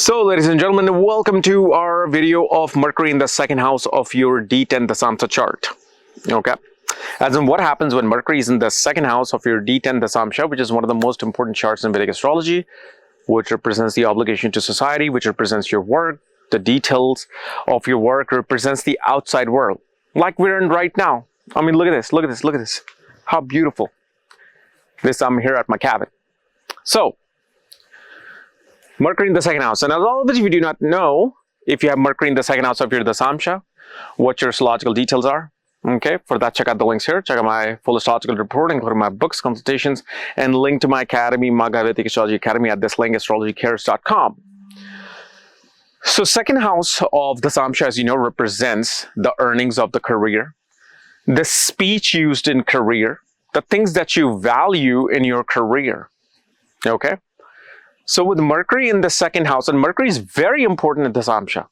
So, ladies and gentlemen, welcome to our video of Mercury in the second house of your D10 Dashamsha chart. Okay, as in what happens when Mercury is in the second house of your D10 Dashamsha, which is one of the most important charts in Vedic astrology, which represents the obligation to society, which represents your work, the details of your work, represents the outside world, like we're in right now. I mean, look at this, look at this, look at this. How beautiful. This, I'm here at my cabin. So, Mercury in the second house. And a lot of you do not know, if you have Mercury in the second house of your Dashamsha, what your astrological details are. Okay, for that, check out the links here. Check out my full astrological report, including my books, consultations, and link to my academy, Maga Vedic Astrology Academy at this link, astrologycares.com. So, second house of Dashamsha, as you know, represents the earnings of the career, the speech used in career, the things that you value in your career. Okay? So with Mercury in the second house, and Mercury is very important in Dashamsha,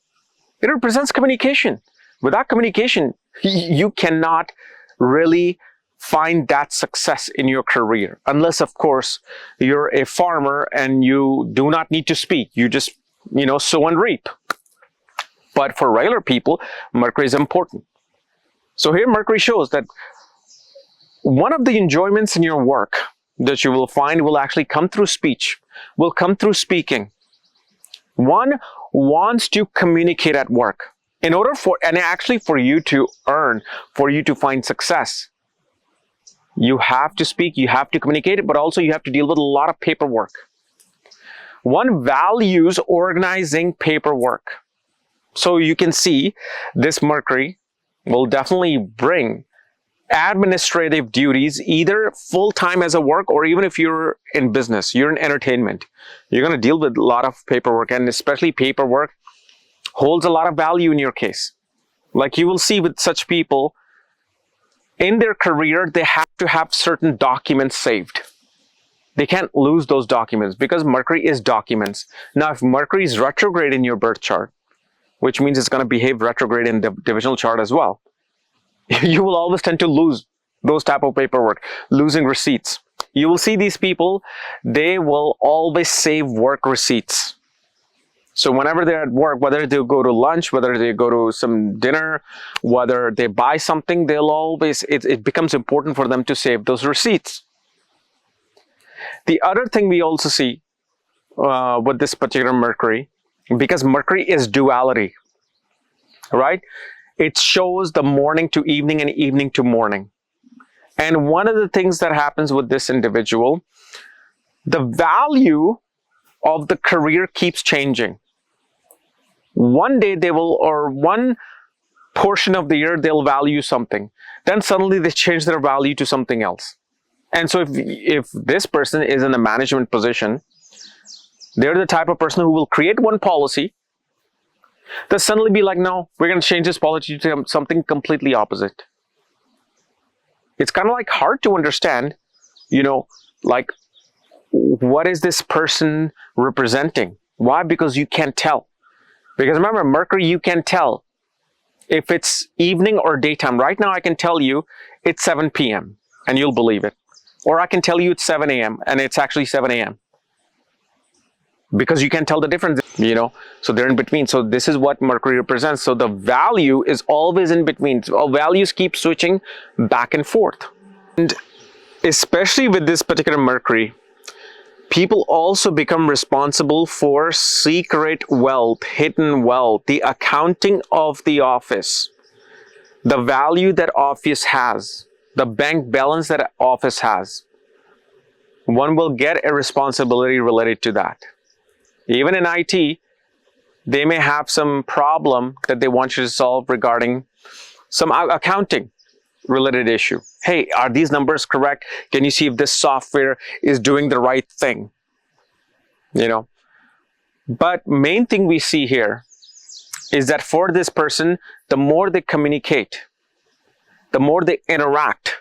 it represents communication. Without communication, you cannot really find that success in your career. Unless, of course, you're a farmer and you do not need to speak. You just, sow and reap. But for regular people, Mercury is important. So here Mercury shows that one of the enjoyments in your work that you will find will actually come through speech, will come through speaking. One wants to communicate at work. In order for you to earn, for you to find success, you have to speak, you have to communicate, but also you have to deal with a lot of paperwork. One values organizing paperwork. So you can see this Mercury will definitely bring administrative duties, either full-time as a work, or even if you're in business, you're in entertainment, you're going to deal with a lot of paperwork, and especially paperwork holds a lot of value in your case. Like you will see with such people, in their career, they have to have certain documents saved. They can't lose those documents because Mercury is documents. Now, if Mercury is retrograde in your birth chart, which means it's going to behave retrograde in the divisional chart as well, you will always tend to lose those type of paperwork, losing receipts. You will see these people, they will always save work receipts. So whenever they're at work, whether they go to lunch, whether they go to some dinner, whether they buy something, they'll always, it becomes important for them to save those receipts. The other thing we also see with this particular Mercury, because Mercury is duality, right? It shows the morning to evening and evening to morning. And one of the things that happens with this individual, the value of the career keeps changing. One day they will, or one portion of the year, they'll value something. Then suddenly they change their value to something else. And so if this person is in a management position, they're the type of person who will create one policy, they'll suddenly be like, no, we're going to change this policy to something completely opposite. It's kind of like hard to understand, like, what is this person representing? Why? Because you can't tell. Because remember, Mercury, you can tell if it's evening or daytime. Right now, I can tell you it's 7 p.m. and you'll believe it. Or I can tell you it's 7 a.m. and it's actually 7 a.m. Because you can tell the difference, so they're in between. So this is what Mercury represents. So the value is always in between. So values keep switching back and forth. And especially with this particular Mercury, people also become responsible for secret wealth, hidden wealth, the accounting of the office, the value that office has, the bank balance that office has. One will get a responsibility related to that. Even in IT, they may have some problem that they want you to solve regarding some accounting related issue. Hey, are these numbers correct? Can you see if this software is doing the right thing? But main thing we see here is that for this person, the more they communicate, the more they interact,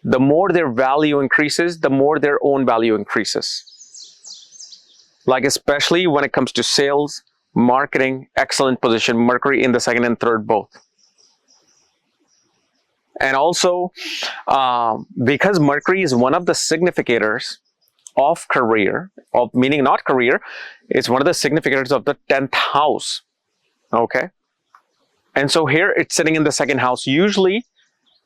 the more their value increases, the more their own value increases. Like especially when it comes to sales, marketing, excellent position, Mercury in the second and third both. And also, because Mercury is one of the significators of career, of meaning not career, it's one of the significators of the 10th house. Okay. And so here it's sitting in the second house. Usually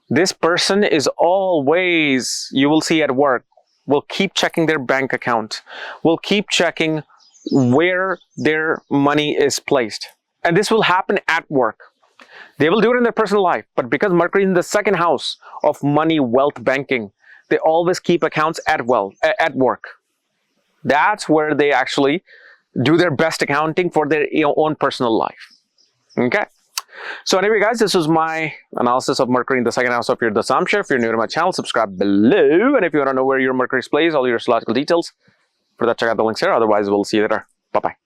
this person is always, you will see at work, will keep checking their bank account, will keep checking where their money is placed. And this will happen at work. They will do it in their personal life, but because Mercury is in the second house of money, wealth, banking, they always keep accounts at work. That's where they actually do their best accounting for their own personal life. Okay. So anyway, guys, this was my analysis of Mercury in the second house of your Dashamsha. If you're new to my channel, subscribe below. And if you want to know where your Mercury is placed, all your astrological details, for that, check out the links here. Otherwise, we'll see you later. Bye-bye.